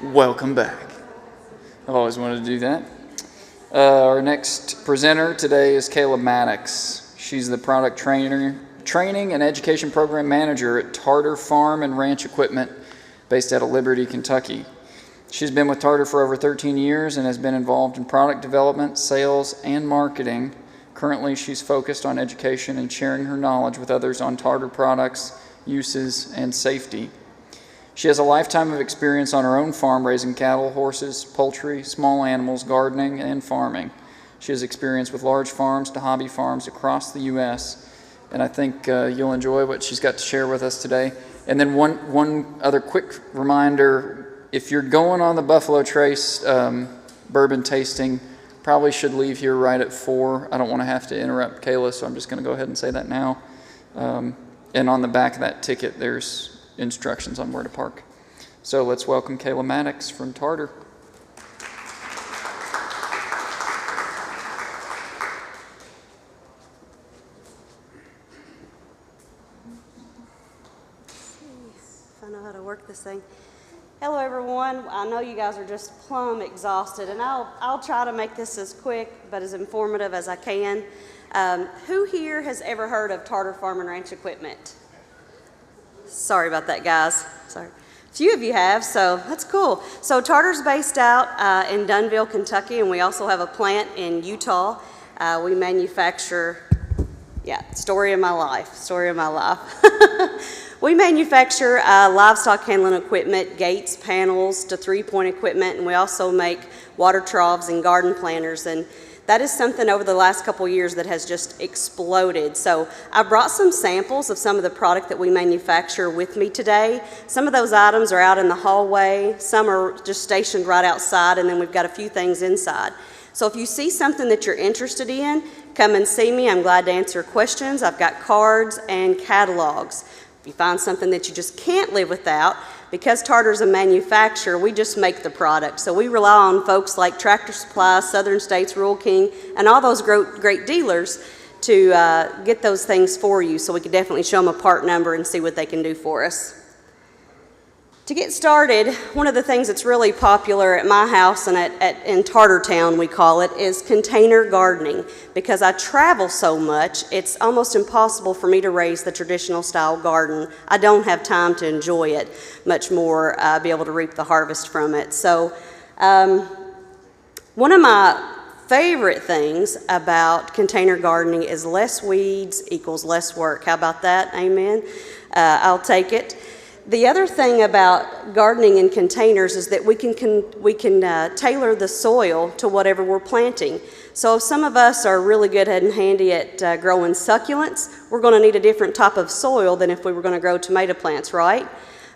Welcome back. I've always wanted to do that. Our next presenter today is Kayla Maddox. She's the product training and education program manager at Tartar Farm and Ranch Equipment based out of Liberty, Kentucky. She's been with Tartar for over 13 years and has been involved in product development, sales, and marketing. Currently, she's focused on education and sharing her knowledge with others on Tartar products, uses, and safety. She has a lifetime of experience on her own farm raising cattle, horses, poultry, small animals, gardening, and farming. She has experience with large farms to hobby farms across the U.S., and I think you'll enjoy what she's got to share with us today. And then one other quick reminder, if you're going on the Buffalo Trace bourbon tasting, probably should leave here right at 4. I don't want to have to interrupt Kayla, so I'm just going to go ahead and say that now. And on the back of that ticket, there's instructions on where to park. So let's welcome Kayla Maddox from Tartar. If I know how to work this thing. Hello everyone. I know you guys are just plumb exhausted, and I'll try to make this as quick but as informative as I can. Who here has ever heard of Tartar Farm and Ranch Equipment? Sorry about that, guys. Sorry. A few of you have, so that's cool. So Tartar's based out in Dunville, Kentucky, and we also have a plant in Utah. We manufacture, story of my life. We manufacture livestock handling equipment, gates, panels, to three-point equipment, and we also make water troughs and garden planters. And that is something over the last couple years that has just exploded. So I brought some samples of some of the product that we manufacture with me today. Some of those items are out in the hallway. Some are just stationed right outside, and then we've got a few things inside. So if you see something that you're interested in, come and see me. I'm glad to answer questions. I've got cards and catalogs. If you find something that you just can't live without, because Tartar's a manufacturer, we just make the product. So we rely on folks like Tractor Supply, Southern States, Rural King, and all those great dealers to get those things for you, so we can definitely show them a part number and see what they can do for us. To get started, one of the things that's really popular at my house and in Tartartown, we call it, is container gardening. Because I travel so much, it's almost impossible for me to raise the traditional style garden. I don't have time to enjoy it, much more be able to reap the harvest from it. So one of my favorite things about container gardening is less weeds equals less work. How about that? Amen? I'll take it. The other thing about gardening in containers is that we can tailor the soil to whatever we're planting. So if some of us are really good and handy at growing succulents, we're going to need a different type of soil than if we were going to grow tomato plants, right?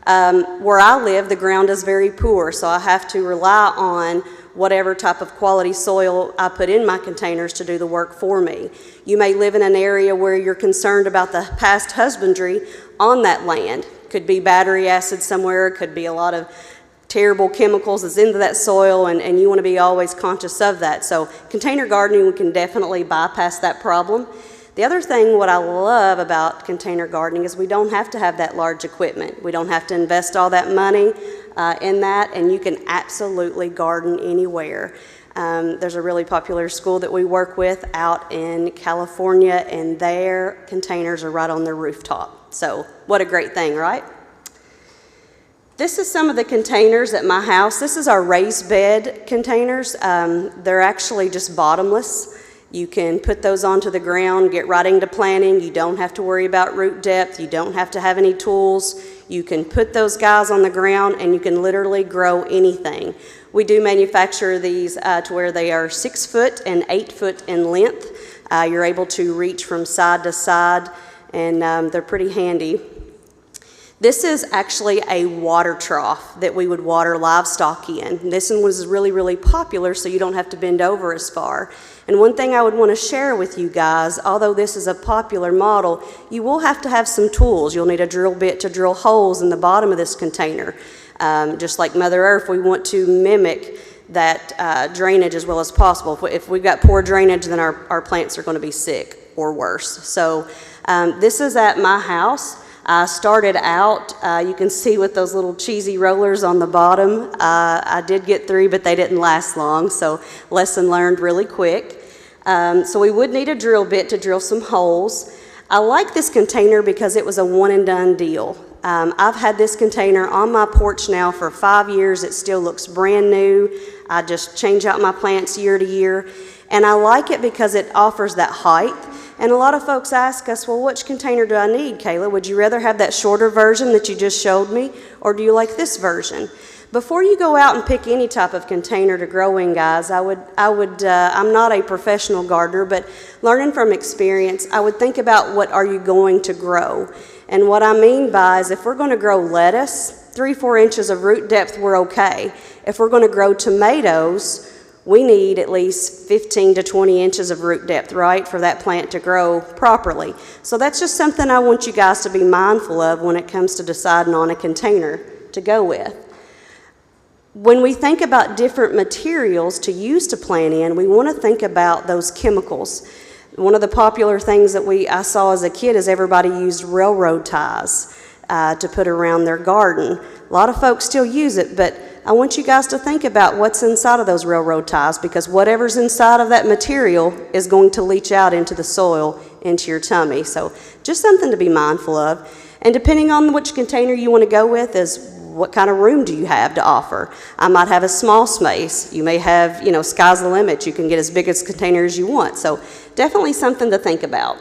Where I live, the ground is very poor, so I have to rely on whatever type of quality soil I put in my containers to do the work for me. You may live in an area where you're concerned about the past husbandry on that land. Could be battery acid somewhere, could be a lot of terrible chemicals that's into that soil, and you want to be always conscious of that. So container gardening, we can definitely bypass that problem. The other thing, what I love about container gardening is we don't have to have that large equipment. We don't have to invest all that money in that, and you can absolutely garden anywhere. There's a really popular school that we work with out in California, and their containers are right on their rooftop. So what a great thing, right? This is some of the containers at my house. This is our raised bed containers. They're actually just bottomless. You can put those onto the ground, get right into planting. You don't have to worry about root depth. You don't have to have any tools. You can put those guys on the ground and you can literally grow anything. We do manufacture these to where they are 6 foot and 8 foot in length. You're able to reach from side to side, and they're pretty handy. This is actually a water trough that we would water livestock in. This one was really, really popular, so you don't have to bend over as far. And one thing I would want to share with you guys, although this is a popular model, you will have to have some tools. You'll need a drill bit to drill holes in the bottom of this container. Just like Mother Earth, we want to mimic that drainage as well as possible. If we've got poor drainage, then our plants are going to be sick or worse. So this is at my house. I started out, you can see with those little cheesy rollers on the bottom. I did get 3, but they didn't last long, so lesson learned really quick. So we would need a drill bit to drill some holes. I like this container because it was a one and done deal. I've had this container on my porch now for 5 years. It still looks brand new. I just change out my plants year to year. And I like it because it offers that height. And a lot of folks ask us, well, which container do I need, Kayla? Would you rather have that shorter version that you just showed me, or do you like this version? Before you go out and pick any type of container to grow in, guys, I'm not a professional gardener, but learning from experience, I would think about what are you going to grow. And what I mean by is if we're going to grow lettuce, 3-4 inches of root depth, we're okay. If we're going to grow tomatoes, we need at least 15 to 20 inches of root depth, right, for that plant to grow properly. So that's just something I want you guys to be mindful of when it comes to deciding on a container to go with. When we think about different materials to use to plant in, we want to think about those chemicals. One of the popular things that I saw as a kid is everybody used railroad ties to put around their garden. A lot of folks still use it, but I want you guys to think about what's inside of those railroad ties, because whatever's inside of that material is going to leach out into the soil, into your tummy. So just something to be mindful of. And depending on which container you want to go with is what kind of room do you have to offer. I might have a small space. You may have, sky's the limit. You can get as big a container as you want. So definitely something to think about.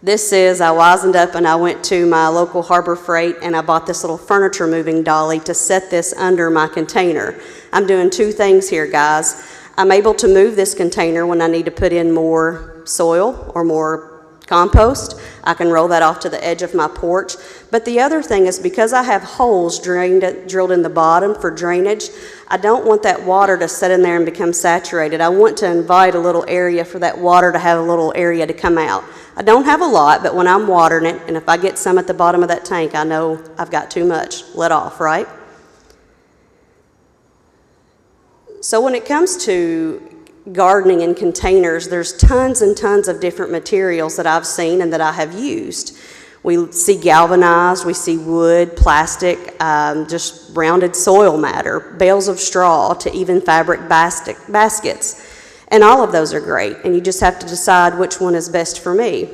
I wisened up and I went to my local Harbor Freight and I bought this little furniture moving dolly to set this under my container. I'm doing 2 things here, guys. I'm able to move this container when I need to put in more soil or more compost. I can roll that off to the edge of my porch. But the other thing is, because I have holes drilled in the bottom for drainage, I don't want that water to sit in there and become saturated. I want to invite a little area for that water to have a little area to come out. I don't have a lot, but when I'm watering it, and if I get some at the bottom of that tank, I know I've got too much let off, right? So when it comes to gardening in containers, there's tons and tons of different materials that I've seen and that I have used. We see galvanized, we see wood, plastic, just rounded soil matter, bales of straw, to even fabric baskets. And all of those are great, and you just have to decide which one is best for me.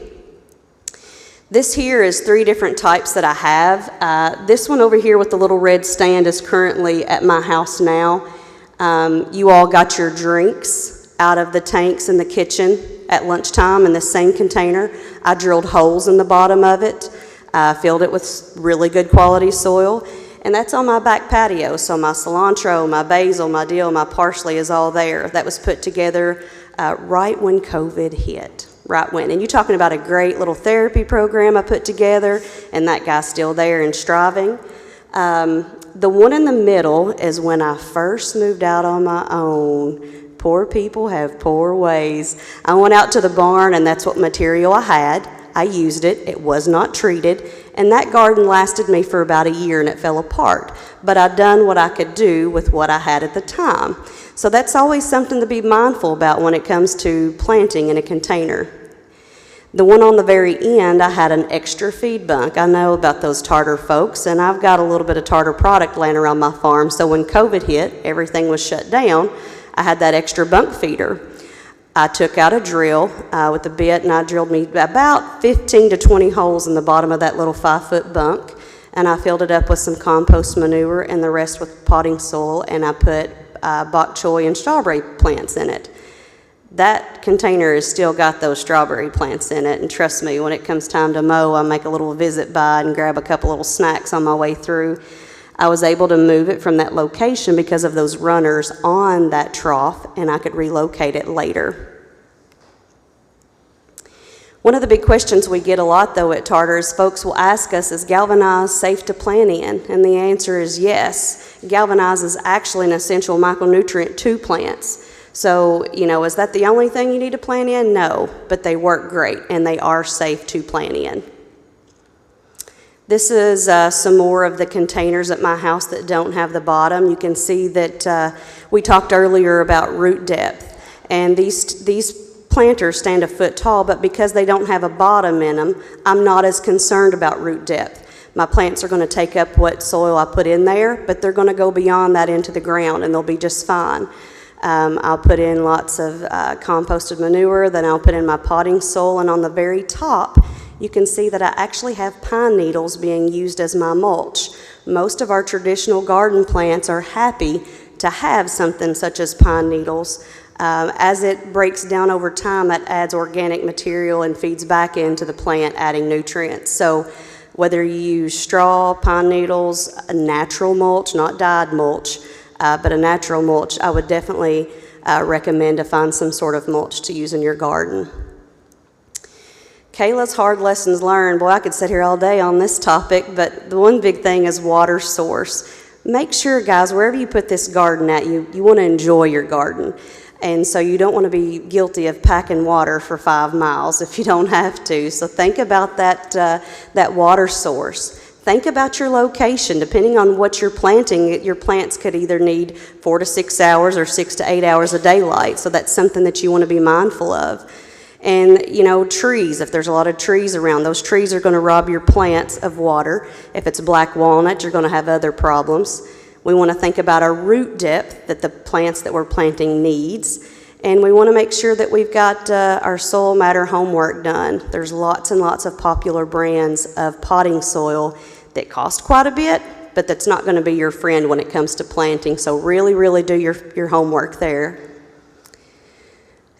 This here is 3 different types that I have. This one over here with the little red stand is currently at my house now. You all got your drinks out of the tanks in the kitchen at lunchtime in the same container. I drilled holes in the bottom of it, filled it with really good quality soil, and that's on my back patio. So my cilantro, my basil, my dill, my parsley is all there. That was put together right when COVID hit. And you're talking about a great little therapy program I put together, and that guy's still there and striving. The one in the middle is when I first moved out on my own. Poor people have poor ways. I went out to the barn, and that's what material I had. I used it. It was not treated. And that garden lasted me for about a year, and it fell apart. But I'd done what I could do with what I had at the time. So that's always something to be mindful about when it comes to planting in a container. The one on the very end, I had an extra feed bunk. I know about those tartar folks, and I've got a little bit of tartar product laying around my farm. So when COVID hit, everything was shut down. I had that extra bunk feeder. I took out a drill with a bit, and I drilled me about 15 to 20 holes in the bottom of that little 5-foot bunk, and I filled it up with some compost manure and the rest with potting soil, and I put bok choy and strawberry plants in it. That container has still got those strawberry plants in it, and trust me, when it comes time to mow, I make a little visit by and grab a couple little snacks on my way through. I was able to move it from that location because of those runners on that trough, and I could relocate it later. One of the big questions we get a lot, though, at Tartars, folks will ask us, is galvanized safe to plant in? And the answer is yes. Galvanized is actually an essential micronutrient to plants. So, is that the only thing you need to plant in? No, but they work great, and they are safe to plant in. This is some more of the containers at my house that don't have the bottom. You can see that we talked earlier about root depth, and these planters stand a foot tall, but because they don't have a bottom in them, I'm not as concerned about root depth. My plants are going to take up what soil I put in there, but they're going to go beyond that into the ground, and they'll be just fine. I'll put in lots of composted manure, then I'll put in my potting soil, and on the very top, you can see that I actually have pine needles being used as my mulch. Most of our traditional garden plants are happy to have something such as pine needles. As it breaks down over time, that adds organic material and feeds back into the plant, adding nutrients. So whether you use straw, pine needles, a natural mulch, not dyed mulch, but a natural mulch, I would definitely recommend to find some sort of mulch to use in your garden. Kayla's hard lessons learned. Boy, I could sit here all day on this topic, but the one big thing is water source. Make sure, guys, wherever you put this garden at, you want to enjoy your garden. And so you don't want to be guilty of packing water for 5 miles if you don't have to. So think about that water source. Think about your location. Depending on what you're planting, your plants could either need 4 to 6 hours or 6 to 8 hours of daylight. So that's something that you want to be mindful of. And, trees, if there's a lot of trees around, those trees are going to rob your plants of water. If it's black walnut, you're going to have other problems. We want to think about our root depth that the plants that we're planting needs. And we want to make sure that we've got our soil matter homework done. There's lots and lots of popular brands of potting soil that cost quite a bit, but that's not going to be your friend when it comes to planting. So really, really do your homework there.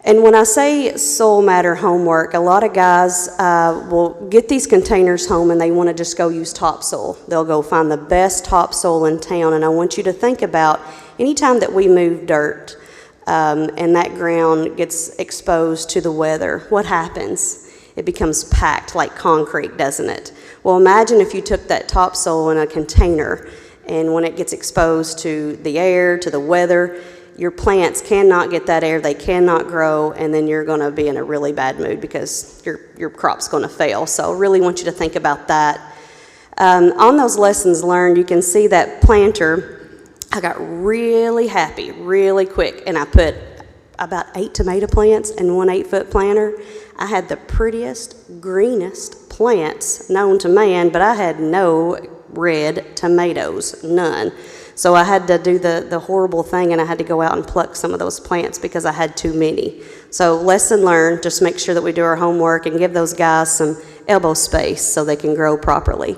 And when I say soil matter homework, a lot of guys will get these containers home and they want to just go use topsoil. They'll go find the best topsoil in town. And I want you to think about anytime that we move dirt and that ground gets exposed to the weather, what happens? It becomes packed like concrete, doesn't it? Well, imagine if you took that topsoil in a container and when it gets exposed to the air, to the weather, your plants cannot get that air, they cannot grow, and then you're going to be in a really bad mood because your crop's going to fail. So I really want you to think about that. On those lessons learned, you can see that planter, I got really happy really quick, and I put about 8 tomato plants in one 8-foot planter. I had the prettiest, greenest plants known to man, but I had no red tomatoes, none. So I had to do the horrible thing, and I had to go out and pluck some of those plants because I had too many. So lesson learned, just make sure that we do our homework and give those guys some elbow space so they can grow properly.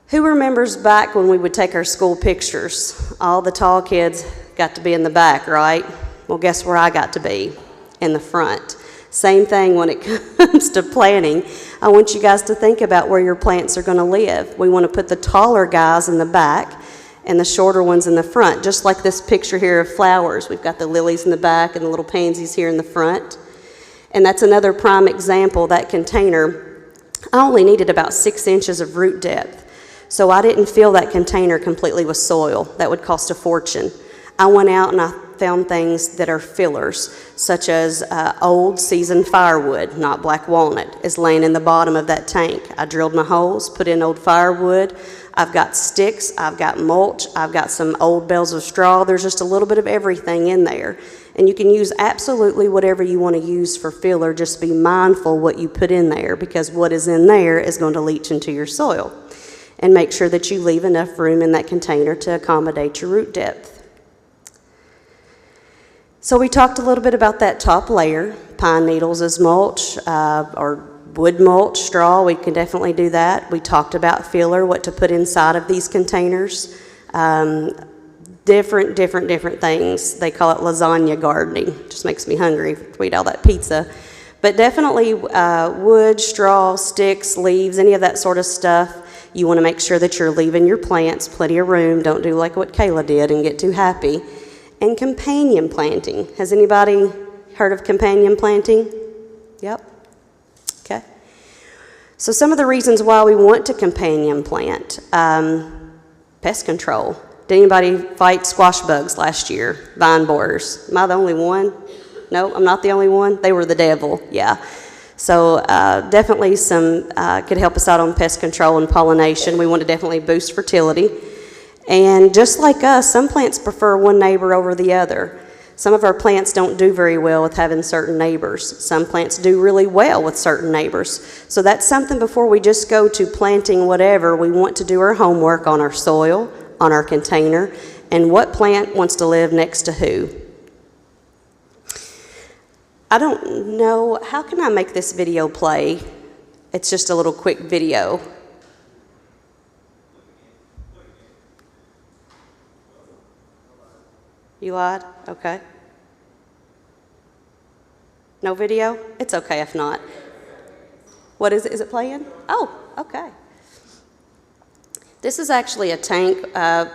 Who remembers back when we would take our school pictures? All the tall kids got to be in the back, right? Well, guess where I got to be? In the front. Same thing when it comes to planting. I want you guys to think about where your plants are going to live. We want to put the taller guys in the back and the shorter ones in the front, just like this picture here of flowers. We've got the lilies in the back and the little pansies here in the front. And that's another prime example. That container, I only needed about 6 inches of root depth. So I didn't fill that container completely with soil. That would cost a fortune. I went out and I found things that are fillers, such as old seasoned firewood, not black walnut, is laying in the bottom of that tank. I drilled my holes, put in old firewood. I've got sticks, I've got mulch, I've got some old bales of straw. There's just a little bit of everything in there. And you can use absolutely whatever you want to use for filler. Just be mindful what you put in there, because what is in there is going to leach into your soil. And make sure that you leave enough room in that container to accommodate your root depth. So we talked a little bit about that top layer, pine needles as mulch, or wood mulch, straw, we can definitely do that. We talked about filler, what to put inside of these containers. Different things. They call it lasagna gardening. Just makes me hungry to eat all that pizza. But definitely wood, straw, sticks, leaves, any of that sort of stuff. You want to make sure that you're leaving your plants plenty of room. Don't do like what Kayla did and get too happy. And companion planting. Has anybody heard of companion planting? Yep. Okay. So some of the reasons why we want to companion plant. Pest control. Did anybody fight squash bugs last year? Vine borers. Am I the only one? No, I'm not the only one. They were the devil. Yeah. So definitely some could help us out on pest control and pollination. We want to definitely boost fertility. And just like us, some plants prefer one neighbor over the other. Some of our plants don't do very well with having certain neighbors. Some plants do really well with certain neighbors. So that's something before we just go to planting whatever, we want to do our homework on our soil, on our container, and what plant wants to live next to who. I don't know, how can I make this video play? It's just a little quick video. You lied? Okay. No video? It's okay if not. What is it? Is it playing? Oh, okay. This is actually a tank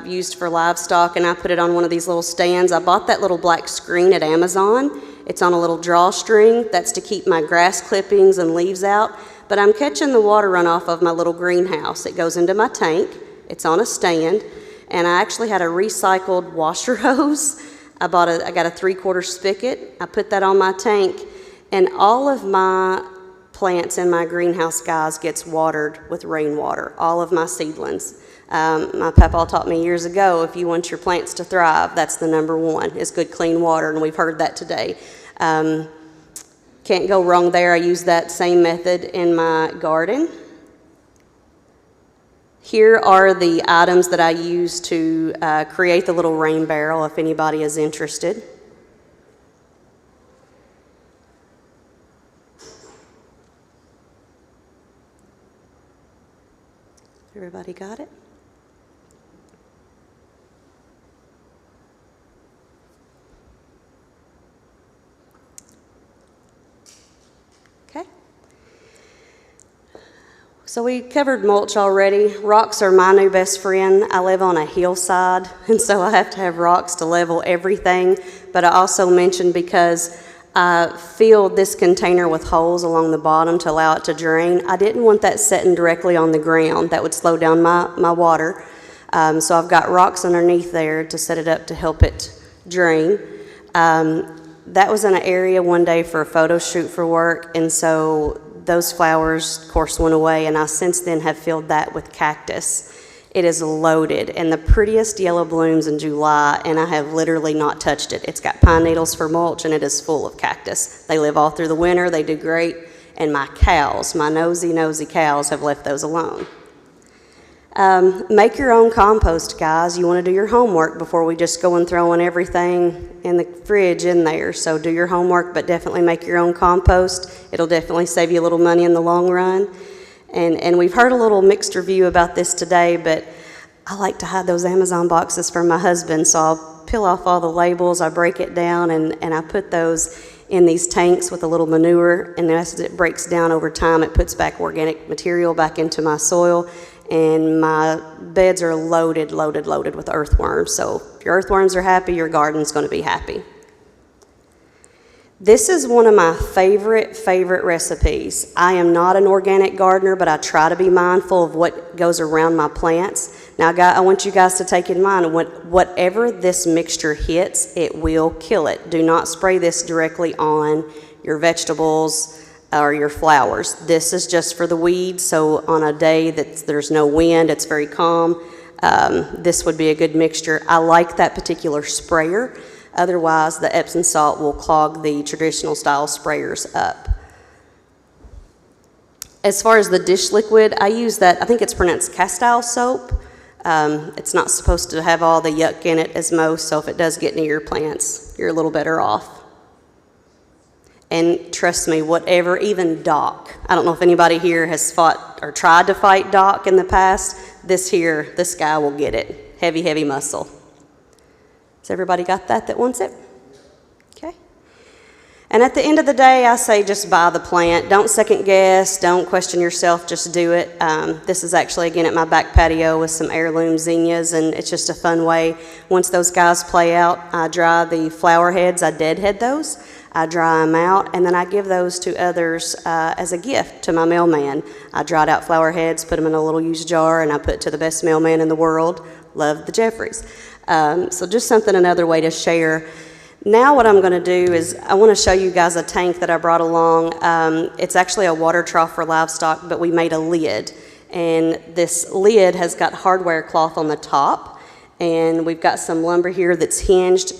used for livestock, and I put it on one of these little stands. I bought that little black screen at Amazon. It's on a little drawstring. That's to keep my grass clippings and leaves out. But I'm catching the water runoff of my little greenhouse. It goes into my tank. It's on a stand. And I actually had a recycled washer hose. I got a 3/4 spigot. I put that on my tank, and all of my plants in my greenhouse, guys, gets watered with rainwater, all of my seedlings. My papa taught me years ago, if you want your plants to thrive, that's the number one, is good, clean water, and we've heard that today. Can't go wrong there. I use that same method in my garden. Here are the items that I use to create the little rain barrel, if anybody is interested. Everybody got it? Okay. So we covered mulch already. Rocks are my new best friend. I live on a hillside, and so I have to have rocks to level everything. But I also mentioned, because I filled this container with holes along the bottom to allow it to drain, I didn't want that sitting directly on the ground. That would slow down my water. So I've got rocks underneath there to set it up to help it drain. That was in an area one day for a photo shoot for work, and so those flowers, of course, went away, and I since then have filled that with cactus. It is loaded, and the prettiest yellow blooms in July, and I have literally not touched it. It's got pine needles for mulch, and it is full of cactus. They live all through the winter. They do great, and my cows, my nosy cows, have left those alone. Make your own compost, guys. You want to do your homework before we just go and throw in everything in the fridge in there. So do your homework, but definitely make your own compost. It'll definitely save you a little money in the long run. And we've heard a little mixed review about this today, but I like to hide those Amazon boxes from my husband, so I'll peel off all the labels, I break it down, and I put those in these tanks with a little manure, and as it breaks down over time, it puts back organic material back into my soil. And my beds are loaded with earthworms. So if your earthworms are happy, your garden's going to be happy. This is one of my favorite recipes. I am not an organic gardener, but I try to be mindful of what goes around my plants. Now, I want you guys to take in mind, whatever this mixture hits, it will kill it. Do not spray this directly on your vegetables or your flowers. This is just for the weeds, so on a day that there's no wind, it's very calm, this would be a good mixture. I like that particular sprayer. Otherwise, the Epsom salt will clog the traditional style sprayers up. As far as the dish liquid, I use that, I think it's pronounced Castile soap. It's not supposed to have all the yuck in it as most, so if it does get near your plants, you're a little better off. And trust me, whatever, even dock. I don't know if anybody here has fought or tried to fight dock in the past. This guy will get it. Heavy muscle. Has everybody got that wants it? Okay. And at the end of the day, I say just buy the plant. Don't second guess. Don't question yourself. Just do it. This is actually, again, at my back patio with some heirloom zinnias, and it's just a fun way. Once those guys play out, I dry the flower heads. I deadhead those. I dry them out, and then I give those to others as a gift to my mailman. I dried out flower heads, put them in a little used jar, and I put to the best mailman in the world. Love the Jeffries. So just another way to share. Now what I'm going to do is I want to show you guys a tank that I brought along. It's actually a water trough for livestock, but we made a lid. And this lid has got hardware cloth on the top, and we've got some lumber here that's hinged.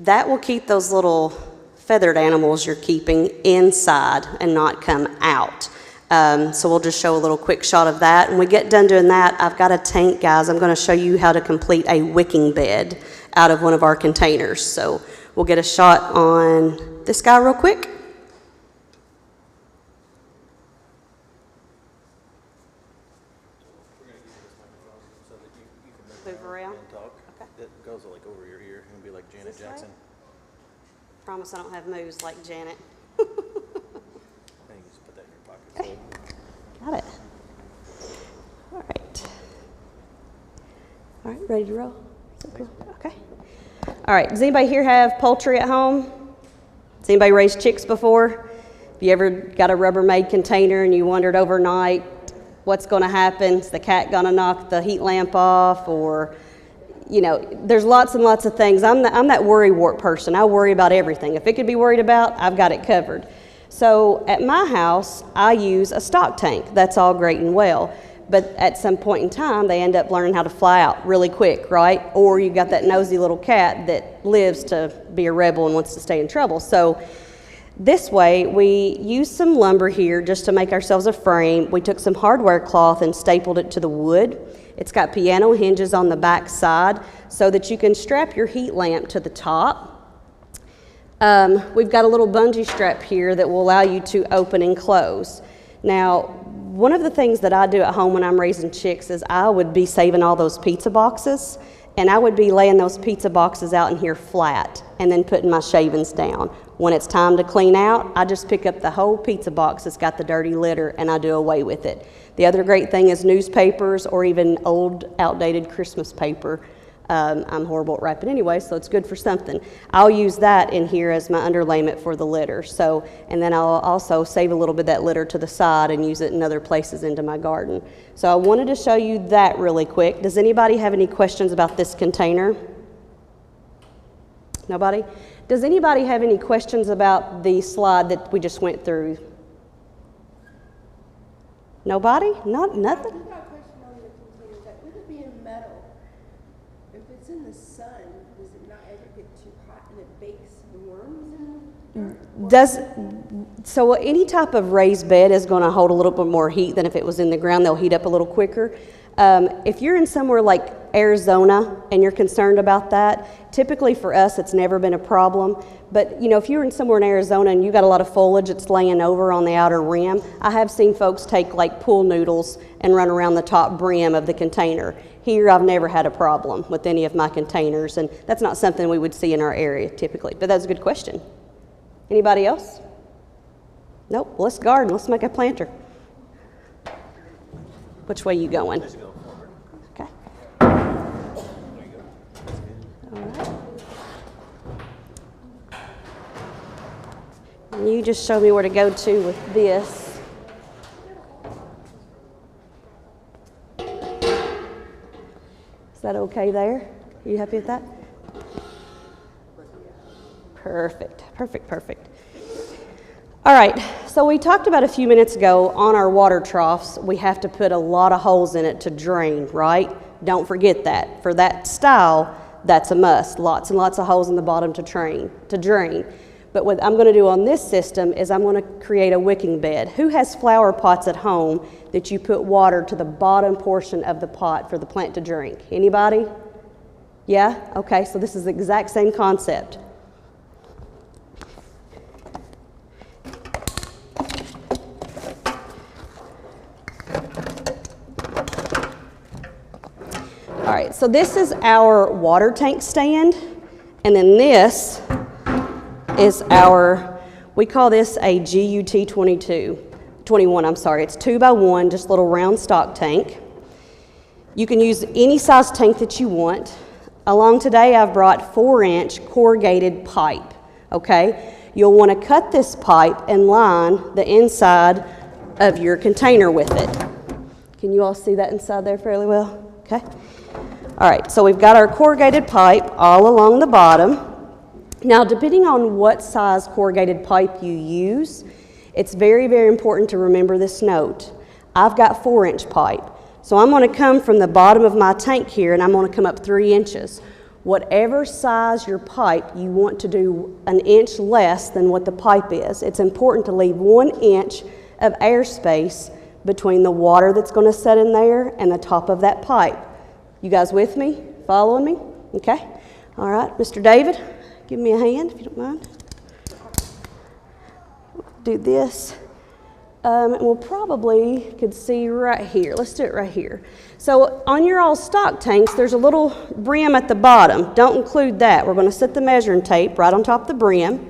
That will keep those little feathered animals you're keeping inside and not come out. So we'll just show a little quick shot of that. When we get done doing that, I've got a tank, guys. I'm going to show you how to complete a wicking bed out of one of our containers. So we'll get a shot on this guy real quick. Move around. Okay. It goes like over your ear and be like Janet Jackson. Promise I don't have moves like Janet. I think you just put that in your pocket. Got it. All right. All right, ready to roll? Is that cool? Okay. All right, does anybody here have poultry at home? Has anybody raised chicks before? Have you ever got a Rubbermaid container and you wondered overnight what's going to happen? Is the cat going to knock the heat lamp off? Or, you know, there's lots and lots of things. I'm that worrywart person. I worry about everything. If it could be worried about, I've got it covered. So at my house, I use a stock tank. That's all great and well. But at some point in time, they end up learning how to fly out really quick, right? Or you've got that nosy little cat that lives to be a rebel and wants to stay in trouble. So this way, we used some lumber here just to make ourselves a frame. We took some hardware cloth and stapled it to the wood. It's got piano hinges on the back side so that you can strap your heat lamp to the top. We've got a little bungee strap here that will allow you to open and close. Now, one of the things that I do at home when I'm raising chicks is I would be saving all those pizza boxes, and I would be laying those pizza boxes out in here flat and then putting my shavings down. When it's time to clean out, I just pick up the whole pizza box that's got the dirty litter and I do away with it. The other great thing is newspapers or even old, outdated Christmas paper. I'm horrible at wrapping anyway, so it's good for something. I'll use that in here as my underlayment for the litter. So, and then I'll also save a little bit of that litter to the side and use it in other places into my garden. So I wanted to show you that really quick. Does anybody have any questions about this container? Nobody? Does anybody have any questions about the slide that we just went through? Nobody? Nothing? I've got a question on the container. That with it being metal, if it's in the sun, does it not ever get too hot and it bakes the worms in the dirt? So any type of raised bed is going to hold a little bit more heat than if it was in the ground. They'll heat up a little quicker. If you're in somewhere like Arizona and you're concerned about that, typically for us it's never been a problem. But you know, if you're in somewhere in Arizona and you got a lot of foliage that's laying over on the outer rim, I have seen folks take like pool noodles and run around the top brim of the container. Here I've never had a problem with any of my containers, and that's not something we would see in our area typically. But that's a good question. Anybody else? Nope. Let's garden. Let's make a planter. Which way you going? Okay. All right. And you just show me where to go to with this. Is that okay there? Are you happy with that? Perfect, perfect, perfect. All right, so we talked about a few minutes ago on our water troughs, we have to put a lot of holes in it to drain, right? Don't forget that. For that style, that's a must. Lots and lots of holes in the bottom to drain. But what I'm going to do on this system is I'm going to create a wicking bed. Who has flower pots at home that you put water to the bottom portion of the pot for the plant to drink? Anybody? Yeah? Okay, so this is the exact same concept. All right, so this is our water tank stand, and then this is our, we call this a GUT 21, I'm sorry. It's 2x1, just a little round stock tank. You can use any size tank that you want. Along today, I've brought 4-inch corrugated pipe, okay? You'll want to cut this pipe and line the inside of your container with it. Can you all see that inside there fairly well? Okay. All right, so we've got our corrugated pipe all along the bottom. Now, depending on what size corrugated pipe you use, it's very, very important to remember this note. I've got 4-inch pipe, so I'm going to come from the bottom of my tank here and I'm going to come up 3 inches. Whatever size your pipe, you want to do an inch less than what the pipe is. It's important to leave 1 inch of airspace between the water that's going to set in there and the top of that pipe. You guys with me? Following me? Okay. All right, Mr. David, give me a hand if you don't mind. Do this. And we'll probably could see right here. Let's do it right here. So on your all stock tanks, there's a little brim at the bottom. Don't include that. We're going to set the measuring tape right on top of the brim.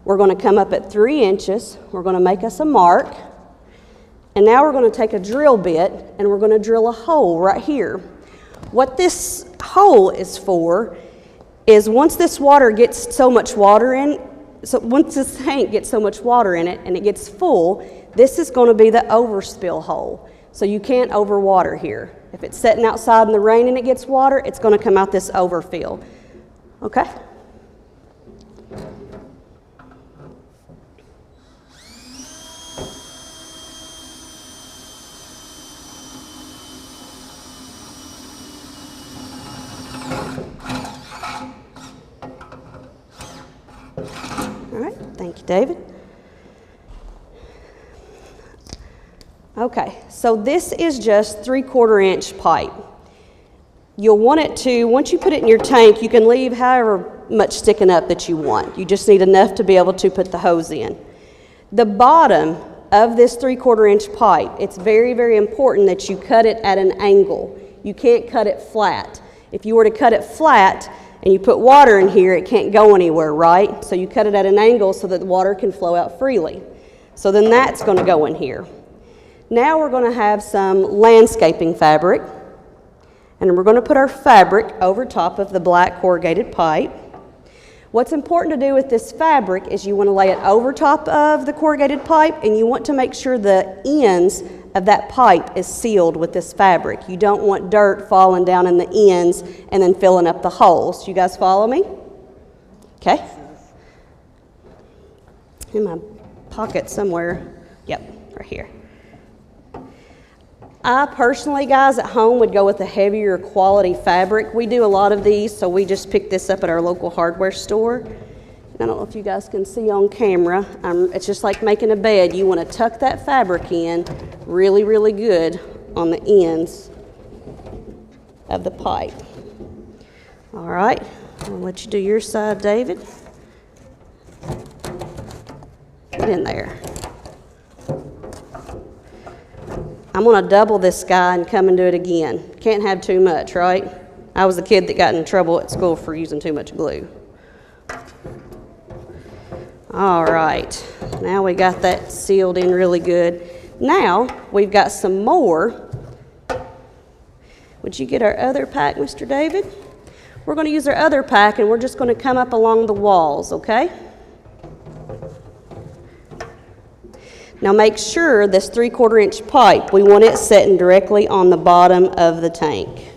We're going to come up at 3 inches. We're going to make us a mark. And now we're going to take a drill bit and we're going to drill a hole right here. What this hole is for is once this water gets so much water in, so once this tank gets so much water in it and it gets full, this is going to be the overspill hole. So you can't overwater here. If it's sitting outside in the rain and it gets water, it's going to come out this overfill. Okay? All right, thank you, David. Okay, so this is just 3/4 inch pipe. You'll want it to, once you put it in your tank, you can leave however much sticking up that you want. You just need enough to be able to put the hose in. The bottom of this 3/4 inch pipe, it's very, very important that you cut it at an angle. You can't cut it flat. If you were to cut it flat and you put water in here, it can't go anywhere, right? So you cut it at an angle so that the water can flow out freely. So then that's going to go in here. Now we're going to have some landscaping fabric, and we're going to put our fabric over top of the black corrugated pipe. What's important to do with this fabric is you want to lay it over top of the corrugated pipe, and you want to make sure the ends of that pipe is sealed with this fabric. You don't want dirt falling down in the ends and then filling up the holes. You guys follow me? Okay. In my pocket somewhere. Yep, right here. I personally, guys, at home would go with a heavier quality fabric. We do a lot of these, so we just picked this up at our local hardware store. I don't know if you guys can see on camera. It's just like making a bed. You want to tuck that fabric in really, really good on the ends of the pipe. All right, I'll let you do your side, David. Get in there. I'm going to double this guy and come and do it again. Can't have too much, right? I was the kid that got in trouble at school for using too much glue. All right, now we got that sealed in really good. Now we've got some more. Would you get our other pack, Mr. David? We're going to use our other pack and we're just going to come up along the walls, okay? Now make sure this 3/4 inch pipe, we want it sitting directly on the bottom of the tank.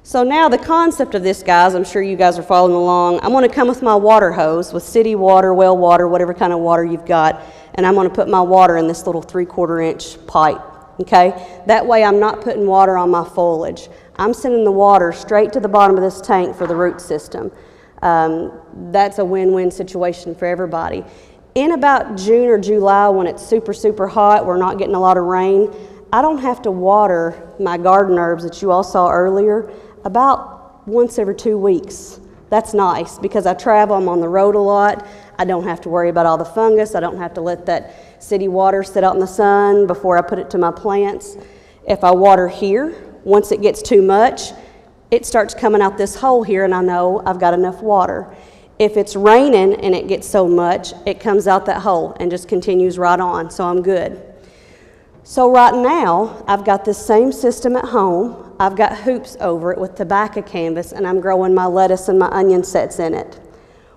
So now the concept of this, guys, I'm sure you guys are following along. I'm going to come with my water hose with city water, well water, whatever kind of water you've got, and I'm going to put my water in this little 3/4 inch pipe, okay? That way I'm not putting water on my foliage. I'm sending the water straight to the bottom of this tank for the root system. That's a win-win situation for everybody. In about June or July, when it's super, super hot, we're not getting a lot of rain, I don't have to water my garden herbs that you all saw earlier about once every 2 weeks. That's nice because I travel, I'm on the road a lot. I don't have to worry about all the fungus. I don't have to let that city water sit out in the sun before I put it to my plants. If I water here, once it gets too much, it starts coming out this hole here and I know I've got enough water. If it's raining and it gets so much, it comes out that hole and just continues right on, so I'm good. So right now, I've got this same system at home. I've got hoops over it with tobacco canvas and I'm growing my lettuce and my onion sets in it.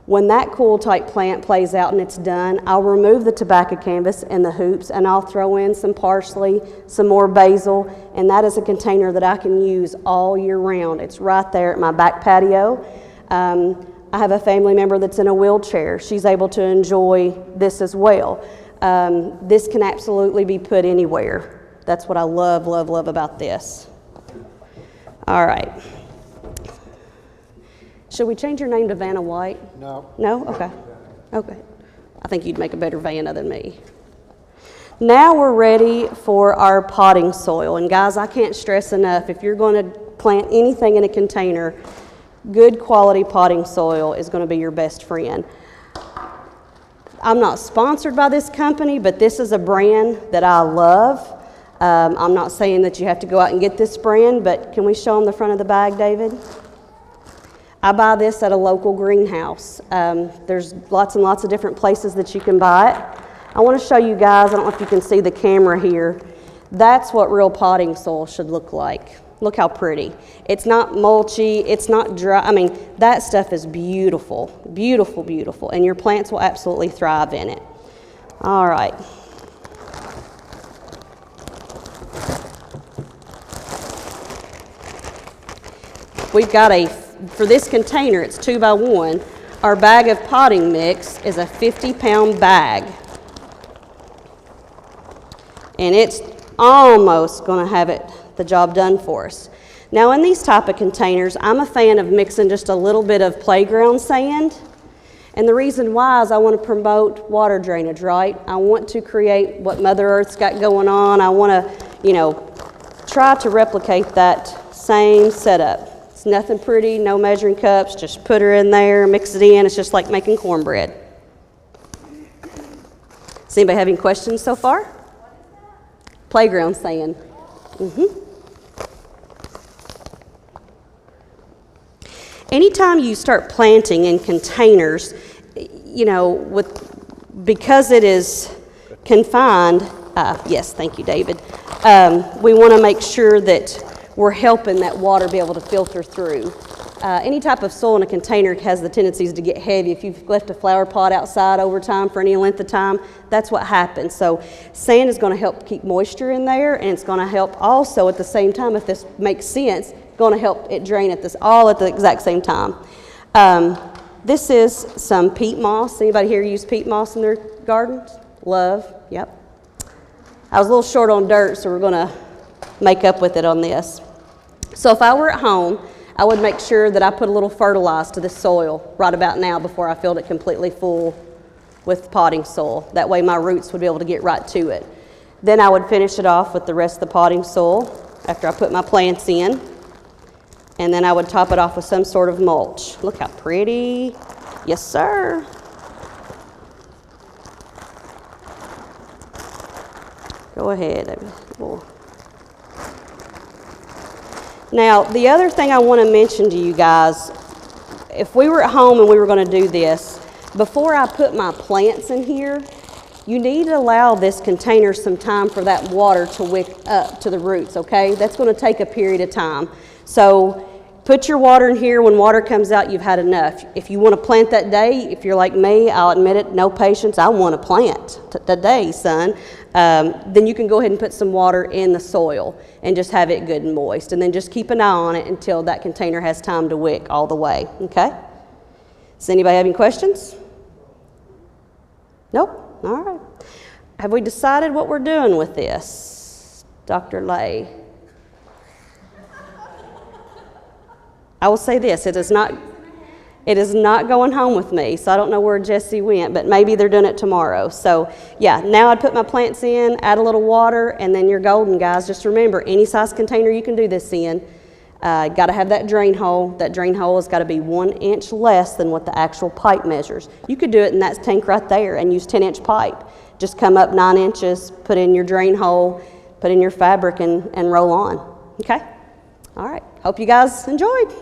When that cool type plant plays out and it's done, I'll remove the tobacco canvas and the hoops and I'll throw in some parsley, some more basil, and that is a container that I can use all year round. It's right there at my back patio. I have a family member that's in a wheelchair. She's able to enjoy this as well. This can absolutely be put anywhere. That's what I love, love, love about this. All right. Should we change your name to Vanna White? No. No? Okay. Okay. I think you'd make a better Vanna than me. Now we're ready for our potting soil. And guys, I can't stress enough, if you're going to plant anything in a container, good quality potting soil is going to be your best friend. I'm not sponsored by this company, but this is a brand that I love. I'm not saying that you have to go out and get this brand, but can we show them the front of the bag, David? I buy this at a local greenhouse. There's lots and lots of different places that you can buy it. I want to show you guys, I don't know if you can see the camera here, that's what real potting soil should look like. Look how pretty. It's not mulchy, it's not dry. I mean, that stuff is beautiful, beautiful, beautiful, and your plants will absolutely thrive in it. All right. We've got for this container, it's 2 by 1. Our bag of potting mix is a 50-pound bag. And it's almost going to have the job done for us. Now in these type of containers, I'm a fan of mixing just a little bit of playground sand. And the reason why is I want to promote water drainage, right? I want to create what Mother Earth's got going on. I want to, try to replicate that same setup. It's nothing pretty, no measuring cups, just put her in there, mix it in. It's just like making cornbread. Does anybody have any questions so far? Playground sand. Anytime you start planting in containers, because it is confined, yes, thank you, David, we want to make sure that we're helping that water be able to filter through. Any type of soil in a container has the tendencies to get heavy. If you've left a flower pot outside over time for any length of time, that's what happens. So sand is going to help keep moisture in there, and it's going to help also at the same time, if this makes sense, going to help it drain all at the exact same time. This is some peat moss. Anybody here use peat moss in their gardens? Love, yep. I was a little short on dirt, so we're going to make up with it on this. So if I were at home, I would make sure that I put a little fertilizer to the soil right about now before I filled it completely full with potting soil. That way my roots would be able to get right to it. Then I would finish it off with the rest of the potting soil after I put my plants in. And then I would top it off with some sort of mulch. Look how pretty. Yes, sir. Go ahead. Now, the other thing I want to mention to you guys, if we were at home and we were going to do this, before I put my plants in here, you need to allow this container some time for that water to wick up to the roots, okay? That's going to take a period of time. So put your water in here. When water comes out, you've had enough. If you want to plant that day, if you're like me, I'll admit it, no patience, I want to plant today, son. Then you can go ahead and put some water in the soil and just have it good and moist. And then just keep an eye on it until that container has time to wick all the way, okay? Does anybody have any questions? Nope? All right. Have we decided what we're doing with this, Dr. Lay? I will say this, it is not going home with me, so I don't know where Jesse went, but maybe they're doing it tomorrow. So yeah, now I'd put my plants in, add a little water, and then you're golden, guys. Just remember, any size container you can do this in, got to have that drain hole. That drain hole has got to be 1 inch less than what the actual pipe measures. You could do it in that tank right there and use 10-inch pipe. Just come up 9 inches, put in your drain hole, put in your fabric, and roll on. Okay? All right. Hope you guys enjoyed.